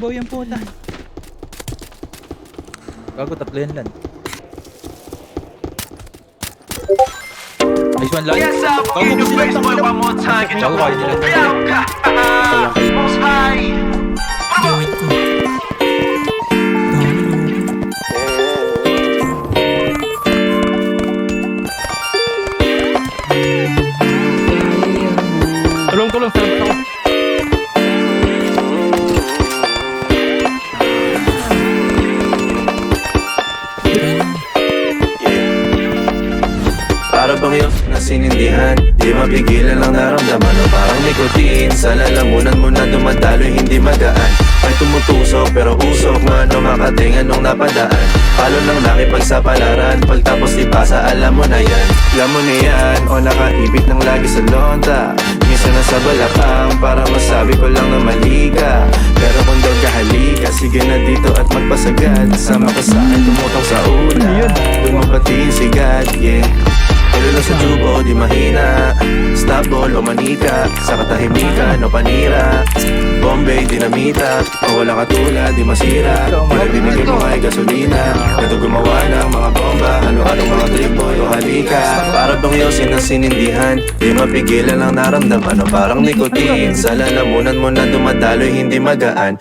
Boy yung puta. Gago, tatlo yan lang. Nice one lang. Yes, I'm Gago, in your kasi face, boy, lang. one more time. Get your Gago, kaya nila. Ayaw ka. Most high. Gawin ko. Tulong, sarap ako. Para bang yun na sinindihan, di mapigilan ang naramdaman o parang nikotin. Sa lalamunan mo na dumadaloy, hindi magaan. May tumutusok pero usok man o makatingan nung napadaan. Palo ng nakipagsapalaran, pagtapos ipasa alam mo na yan. Alam mo na yan o nakaibit ng lagi sa lonta. Minsan nasa balakang para masabi ko lang na mali ka. Pero kung daw kahalika, sige na dito at magpasagad. Sama ka sa akin, tumutong sa una. Doon mo patiin si God, yeah. Tulilo sa tubo, di mahina. Stop ball o manika. Sa katahimikan o panira. Bombay, dinamita. O walang katulad, di masira. Pinabibigay mo ay gasolina. Ito gumawa ng mga bomba. Halo-halong mga trip boy o halika. Para bang yosin ang sinindihan, di mapigilan ang naramdaman o parang nikotin. Sa lalamunan mo na dumadaloy, hindi magaan.